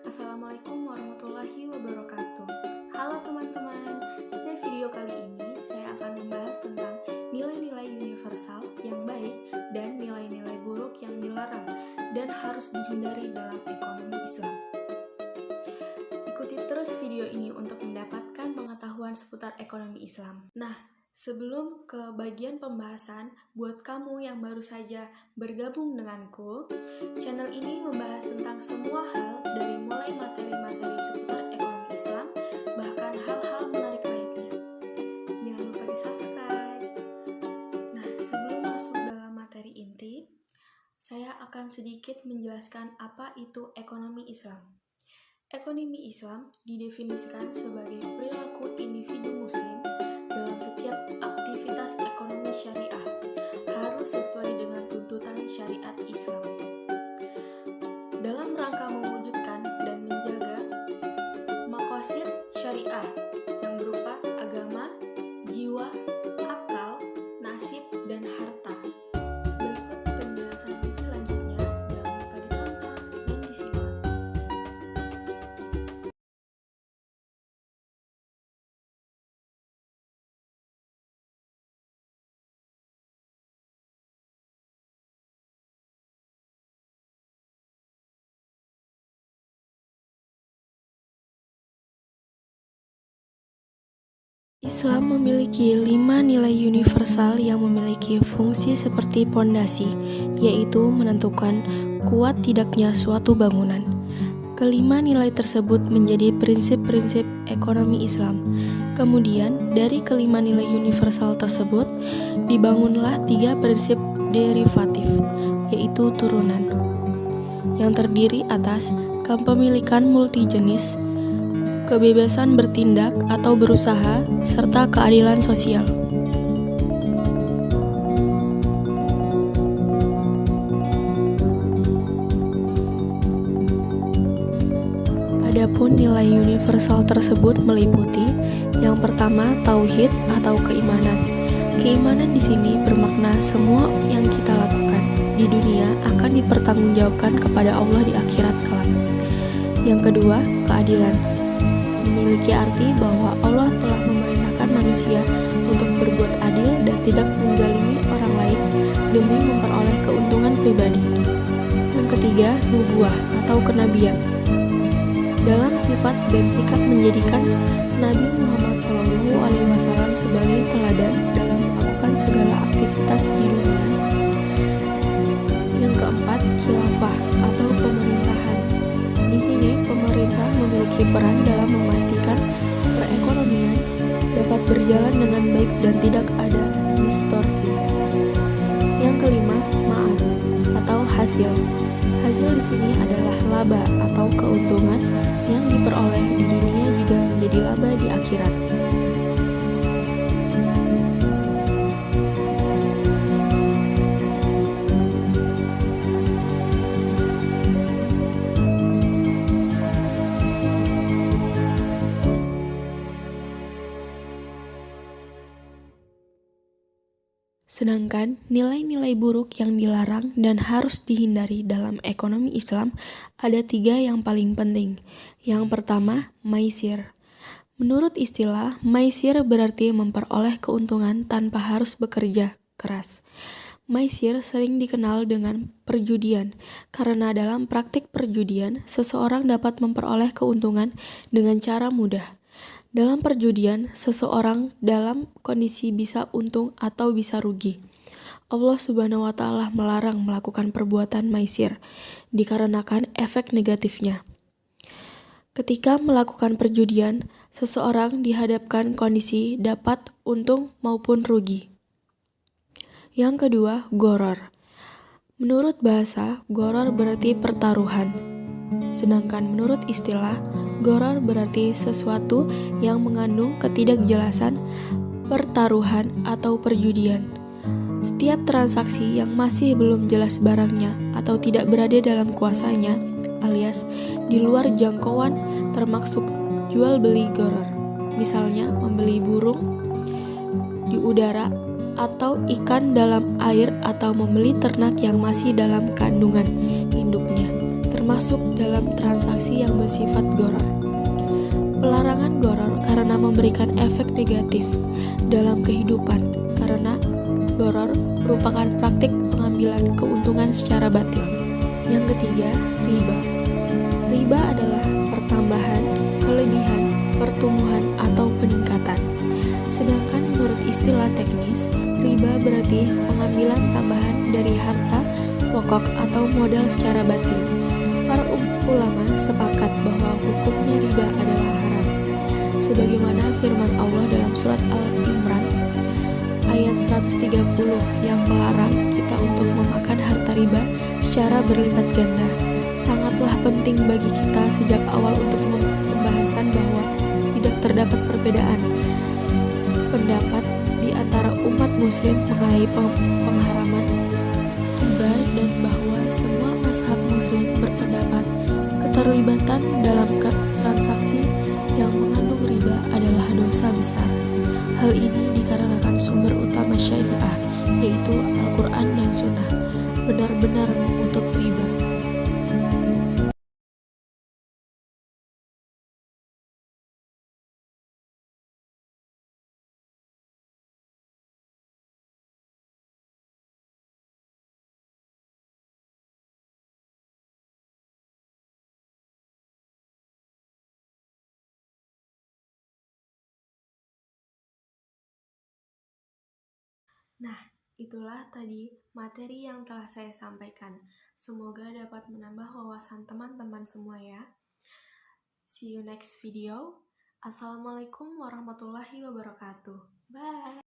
Assalamualaikum warahmatullahi wabarakatuh. Halo teman-teman, pada video kali ini saya akan membahas tentang nilai-nilai universal yang baik dan nilai-nilai buruk yang dilarang dan harus dihindari dalam ekonomi Islam. Ikuti terus video ini untuk mendapatkan pengetahuan seputar ekonomi Islam. Nah, sebelum ke bagian pembahasan, buat kamu yang baru saja bergabung denganku, channel ini membahas tentang semua hal dari mulai materi-materi seputar ekonomi Islam, bahkan hal-hal menarik lainnya. Jangan lupa di-subscribe. Nah, sebelum masuk dalam materi inti, saya akan sedikit menjelaskan apa itu ekonomi Islam. Ekonomi Islam didefinisikan sebagai perilaku individu muslim dalam setiap aktivitas ekonomi syariah harus sesuai dengan tuntutan syariat Islam. Dalam rangka mewujudkan dan menjaga maqasid syariah yang berupa agama, jiwa, akal, nasib, dan harta. Berikut penjelasan lebih lanjutnya, jangan lupa ditonton dan disimak. Islam memiliki 5 nilai universal yang memiliki fungsi seperti pondasi, yaitu menentukan kuat tidaknya suatu bangunan. Kelima nilai tersebut menjadi prinsip-prinsip ekonomi Islam. Kemudian, dari kelima nilai universal tersebut, dibangunlah 3 prinsip derivatif, yaitu turunan, yang terdiri atas kepemilikan multijenis, kebebasan bertindak atau berusaha, serta keadilan sosial. Adapun nilai universal tersebut meliputi yang pertama tauhid atau keimanan. Keimanan di sini bermakna semua yang kita lakukan di dunia akan dipertanggungjawabkan kepada Allah di akhirat kelak. Yang kedua, keadilan. Memiliki arti bahwa Allah telah memerintahkan manusia untuk berbuat adil dan tidak menzalimi orang lain demi memperoleh keuntungan pribadi. Yang ketiga, nubuwah atau kenabian. Dalam sifat dan sikap menjadikan Nabi Muhammad SAW sebagai teladan dalam melakukan segala aktivitas di dunia. Yang keempat, khilafah atau pemerintahan. Di sini, pemerintah memiliki peran dalam memastikan perekonomian dapat berjalan dengan baik dan tidak ada distorsi. Yang kelima, ma'ad atau hasil. Hasil di sini adalah laba atau keuntungan yang diperoleh di dunia juga menjadi laba di akhirat. Sedangkan nilai-nilai buruk yang dilarang dan harus dihindari dalam ekonomi Islam ada 3 yang paling penting. Yang pertama, maisir. Menurut istilah, maisir berarti memperoleh keuntungan tanpa harus bekerja keras. Maisir sering dikenal dengan perjudian, karena dalam praktik perjudian, seseorang dapat memperoleh keuntungan dengan cara mudah. Dalam perjudian, seseorang dalam kondisi bisa untung atau bisa rugi. Allah Subhanahu wa Ta'ala melarang melakukan perbuatan maisir dikarenakan efek negatifnya. Ketika melakukan perjudian, seseorang dihadapkan kondisi dapat untung maupun rugi. Yang kedua, gharar. Menurut bahasa, gharar berarti pertaruhan. Sedangkan menurut istilah, gharar berarti sesuatu yang mengandung ketidakjelasan, pertaruhan, atau perjudian. Setiap transaksi yang masih belum jelas barangnya atau tidak berada dalam kuasanya, alias di luar jangkauan, termasuk jual beli gharar. Misalnya membeli burung di udara atau ikan dalam air atau membeli ternak yang masih dalam kandungan induknya. termasuk dalam transaksi yang bersifat gharar. Pelarangan gharar karena memberikan efek negatif dalam kehidupan, karena gharar merupakan praktik pengambilan keuntungan secara batil. Yang ketiga, riba. Riba adalah pertambahan, kelebihan, pertumbuhan, atau peningkatan. Sedangkan menurut istilah teknis, riba berarti pengambilan tambahan dari harta, pokok, atau modal secara batil. Para ulama sepakat bahwa hukumnya riba adalah haram. Sebagaimana firman Allah dalam surat Al-Imran ayat 130 yang melarang kita untuk memakan harta riba secara berlipat ganda. Sangatlah penting bagi kita sejak awal untuk pembahasan bahwa tidak terdapat perbedaan pendapat di antara umat muslim mengenai pengharaman riba dan bahwa semua mazhab muslim berpendapat keterlibatan dalam transaksi yang mengandung riba adalah dosa besar. Hal ini dikarenakan sumber utama syariah, yaitu Al-Quran dan Sunnah, benar-benar mengutuk riba. Nah, itulah tadi materi yang telah saya sampaikan. Semoga dapat menambah wawasan teman-teman semua ya. See you next video. Assalamualaikum warahmatullahi wabarakatuh. Bye.